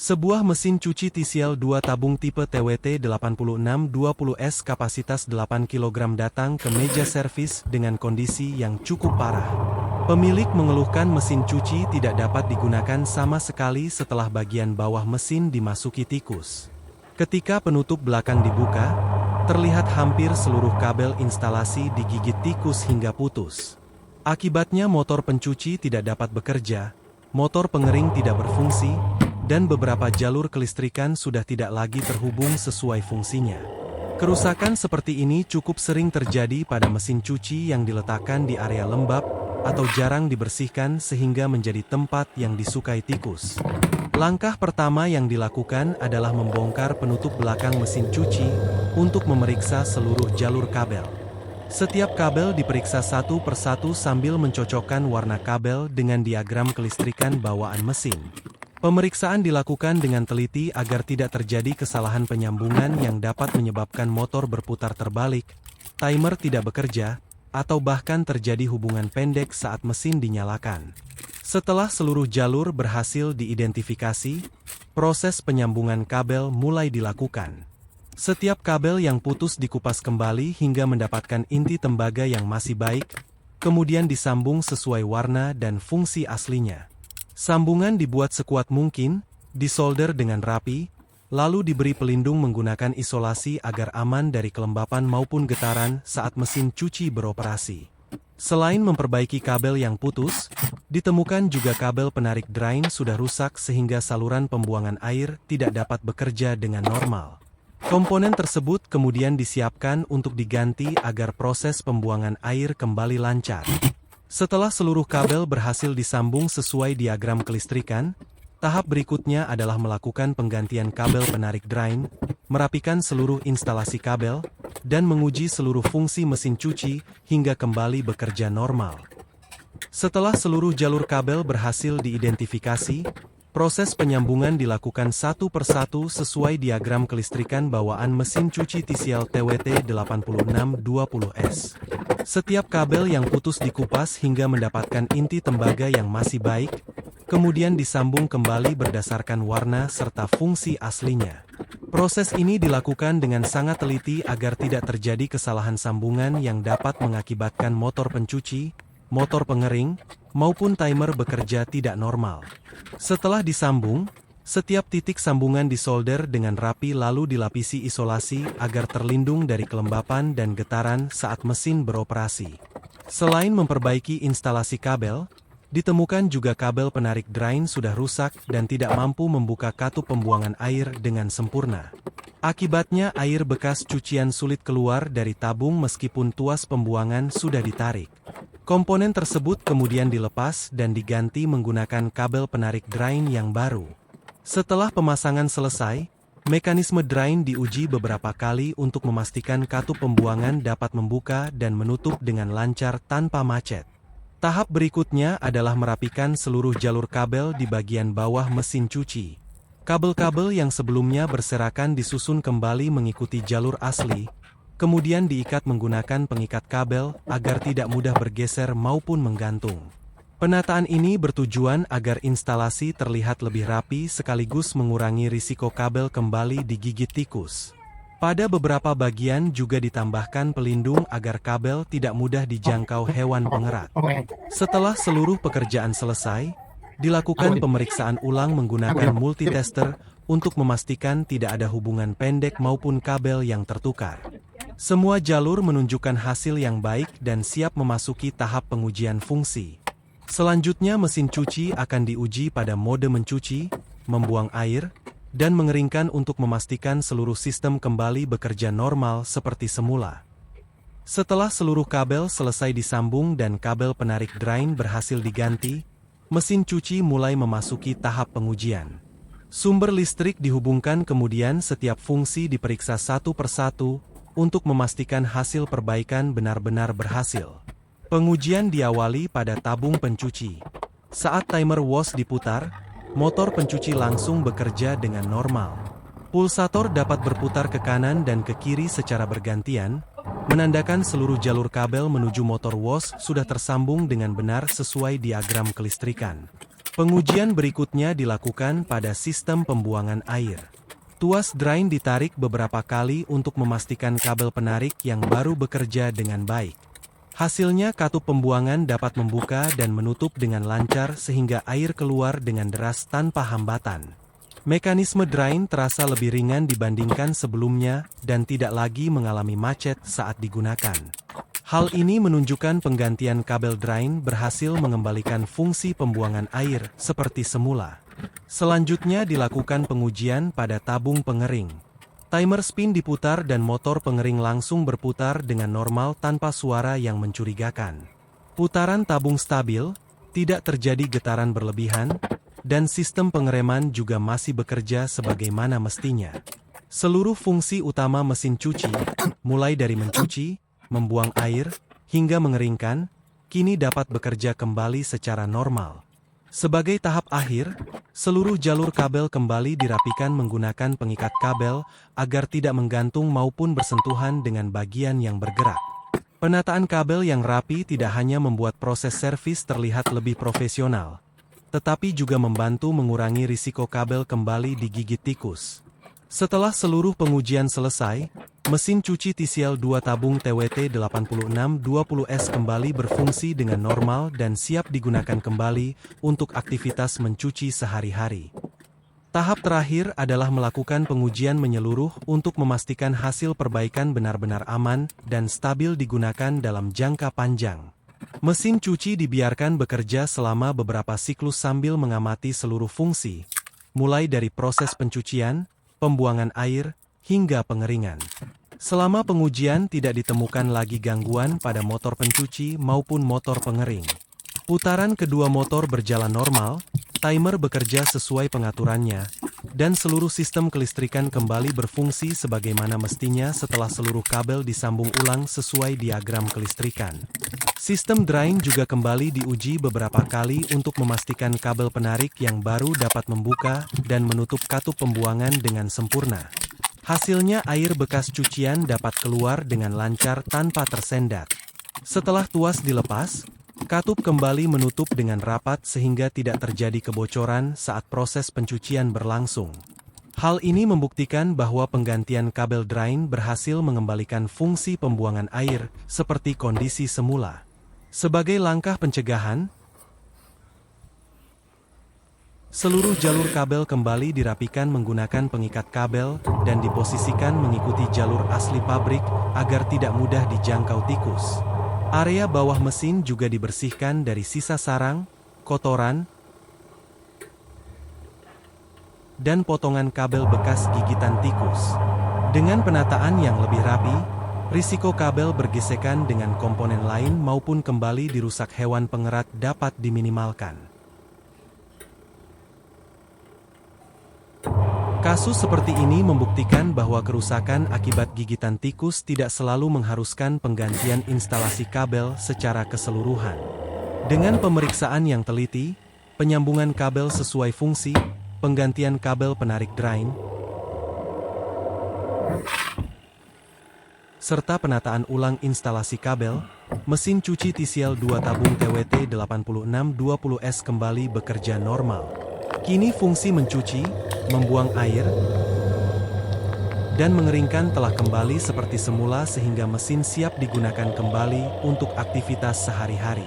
Sebuah mesin cuci TCL 2 tabung tipe TWT 8620S kapasitas 8 kg datang ke meja servis dengan kondisi yang cukup parah. Pemilik mengeluhkan mesin cuci tidak dapat digunakan sama sekali setelah bagian bawah mesin dimasuki tikus. Ketika penutup belakang dibuka, terlihat hampir seluruh kabel instalasi digigit tikus hingga putus. Akibatnya motor pencuci tidak dapat bekerja, motor pengering tidak berfungsi, dan beberapa jalur kelistrikan sudah tidak lagi terhubung sesuai fungsinya. Kerusakan seperti ini cukup sering terjadi pada mesin cuci yang diletakkan di area lembab atau jarang dibersihkan sehingga menjadi tempat yang disukai tikus. Langkah pertama yang dilakukan adalah membongkar penutup belakang mesin cuci untuk memeriksa seluruh jalur kabel. Setiap kabel diperiksa satu persatu sambil mencocokkan warna kabel dengan diagram kelistrikan bawaan mesin. Pemeriksaan dilakukan dengan teliti agar tidak terjadi kesalahan penyambungan yang dapat menyebabkan motor berputar terbalik, timer tidak bekerja, atau bahkan terjadi hubungan pendek saat mesin dinyalakan. Setelah seluruh jalur berhasil diidentifikasi, proses penyambungan kabel mulai dilakukan. Setiap kabel yang putus dikupas kembali hingga mendapatkan inti tembaga yang masih baik, kemudian disambung sesuai warna dan fungsi aslinya. Sambungan dibuat sekuat mungkin, disolder dengan rapi, lalu diberi pelindung menggunakan isolasi agar aman dari kelembapan maupun getaran saat mesin cuci beroperasi. Selain memperbaiki kabel yang putus, ditemukan juga kabel penarik drain sudah rusak sehingga saluran pembuangan air tidak dapat bekerja dengan normal. Komponen tersebut kemudian disiapkan untuk diganti agar proses pembuangan air kembali lancar. Setelah seluruh kabel berhasil disambung sesuai diagram kelistrikan, tahap berikutnya adalah melakukan penggantian kabel penarik drain, merapikan seluruh instalasi kabel, dan menguji seluruh fungsi mesin cuci hingga kembali bekerja normal. Setelah seluruh jalur kabel berhasil diidentifikasi, proses penyambungan dilakukan satu persatu sesuai diagram kelistrikan bawaan mesin cuci TCL TWT 8620S. Setiap kabel yang putus dikupas hingga mendapatkan inti tembaga yang masih baik, kemudian disambung kembali berdasarkan warna serta fungsi aslinya. Proses ini dilakukan dengan sangat teliti agar tidak terjadi kesalahan sambungan yang dapat mengakibatkan motor pencuci, motor pengering, maupun timer bekerja tidak normal. Setelah disambung, setiap titik sambungan disolder dengan rapi lalu dilapisi isolasi agar terlindung dari kelembapan dan getaran saat mesin beroperasi. Selain memperbaiki instalasi kabel, ditemukan juga kabel penarik drain sudah rusak dan tidak mampu membuka katup pembuangan air dengan sempurna. Akibatnya air bekas cucian sulit keluar dari tabung meskipun tuas pembuangan sudah ditarik. Komponen tersebut kemudian dilepas dan diganti menggunakan kabel penarik drain yang baru. Setelah pemasangan selesai, mekanisme drain diuji beberapa kali untuk memastikan katup pembuangan dapat membuka dan menutup dengan lancar tanpa macet. Tahap berikutnya adalah merapikan seluruh jalur kabel di bagian bawah mesin cuci. Kabel-kabel yang sebelumnya berserakan disusun kembali mengikuti jalur asli, kemudian diikat menggunakan pengikat kabel agar tidak mudah bergeser maupun menggantung. Penataan ini bertujuan agar instalasi terlihat lebih rapi sekaligus mengurangi risiko kabel kembali digigit tikus. Pada beberapa bagian juga ditambahkan pelindung agar kabel tidak mudah dijangkau hewan pengerat. Setelah seluruh pekerjaan selesai, dilakukan pemeriksaan ulang menggunakan multitester untuk memastikan tidak ada hubungan pendek maupun kabel yang tertukar. Semua jalur menunjukkan hasil yang baik dan siap memasuki tahap pengujian fungsi. Selanjutnya mesin cuci akan diuji pada mode mencuci, membuang air, dan mengeringkan untuk memastikan seluruh sistem kembali bekerja normal seperti semula. Setelah seluruh kabel selesai disambung dan kabel penarik drain berhasil diganti, mesin cuci mulai memasuki tahap pengujian. Sumber listrik dihubungkan kemudian setiap fungsi diperiksa satu persatu untuk memastikan hasil perbaikan benar-benar berhasil. Pengujian diawali pada tabung pencuci. Saat timer wash diputar, motor pencuci langsung bekerja dengan normal. Pulsator dapat berputar ke kanan dan ke kiri secara bergantian, menandakan seluruh jalur kabel menuju motor wash sudah tersambung dengan benar sesuai diagram kelistrikan. Pengujian berikutnya dilakukan pada sistem pembuangan air. Tuas drain ditarik beberapa kali untuk memastikan kabel penarik yang baru bekerja dengan baik. Hasilnya katup pembuangan dapat membuka dan menutup dengan lancar sehingga air keluar dengan deras tanpa hambatan. Mekanisme drain terasa lebih ringan dibandingkan sebelumnya dan tidak lagi mengalami macet saat digunakan. Hal ini menunjukkan penggantian kabel drain berhasil mengembalikan fungsi pembuangan air seperti semula. Selanjutnya dilakukan pengujian pada tabung pengering. Timer spin diputar dan motor pengering langsung berputar dengan normal tanpa suara yang mencurigakan. Putaran tabung stabil, tidak terjadi getaran berlebihan, dan sistem pengereman juga masih bekerja sebagaimana mestinya. Seluruh fungsi utama mesin cuci, mulai dari mencuci, membuang air, hingga mengeringkan, kini dapat bekerja kembali secara normal. Sebagai tahap akhir, seluruh jalur kabel kembali dirapikan menggunakan pengikat kabel agar tidak menggantung maupun bersentuhan dengan bagian yang bergerak. Penataan kabel yang rapi tidak hanya membuat proses servis terlihat lebih profesional, tetapi juga membantu mengurangi risiko kabel kembali digigit tikus. Setelah seluruh pengujian selesai, mesin cuci TCL 2 tabung TWT 8620S kembali berfungsi dengan normal dan siap digunakan kembali untuk aktivitas mencuci sehari-hari. Tahap terakhir adalah melakukan pengujian menyeluruh untuk memastikan hasil perbaikan benar-benar aman dan stabil digunakan dalam jangka panjang. Mesin cuci dibiarkan bekerja selama beberapa siklus sambil mengamati seluruh fungsi, mulai dari proses pencucian, pembuangan air, hingga pengeringan. Selama pengujian tidak ditemukan lagi gangguan pada motor pencuci maupun motor pengering. Putaran kedua motor berjalan normal, timer bekerja sesuai pengaturannya, dan seluruh sistem kelistrikan kembali berfungsi sebagaimana mestinya setelah seluruh kabel disambung ulang sesuai diagram kelistrikan. Sistem drain juga kembali diuji beberapa kali untuk memastikan kabel penarik yang baru dapat membuka dan menutup katup pembuangan dengan sempurna. Hasilnya air bekas cucian dapat keluar dengan lancar tanpa tersendat. Setelah tuas dilepas, katup kembali menutup dengan rapat sehingga tidak terjadi kebocoran saat proses pencucian berlangsung. Hal ini membuktikan bahwa penggantian kabel drain berhasil mengembalikan fungsi pembuangan air seperti kondisi semula. Sebagai langkah pencegahan, seluruh jalur kabel kembali dirapikan menggunakan pengikat kabel dan diposisikan mengikuti jalur asli pabrik agar tidak mudah dijangkau tikus. Area bawah mesin juga dibersihkan dari sisa sarang, kotoran, dan potongan kabel bekas gigitan tikus. Dengan penataan yang lebih rapi, risiko kabel bergesekan dengan komponen lain maupun kembali dirusak hewan pengerat dapat diminimalkan. Kasus seperti ini membuktikan bahwa kerusakan akibat gigitan tikus tidak selalu mengharuskan penggantian instalasi kabel secara keseluruhan. Dengan pemeriksaan yang teliti, penyambungan kabel sesuai fungsi, penggantian kabel penarik drain, serta penataan ulang instalasi kabel, mesin cuci TCL 2 tabung TWT 8620S kembali bekerja normal. Kini fungsi mencuci, membuang air, dan mengeringkan telah kembali seperti semula sehingga mesin siap digunakan kembali untuk aktivitas sehari-hari.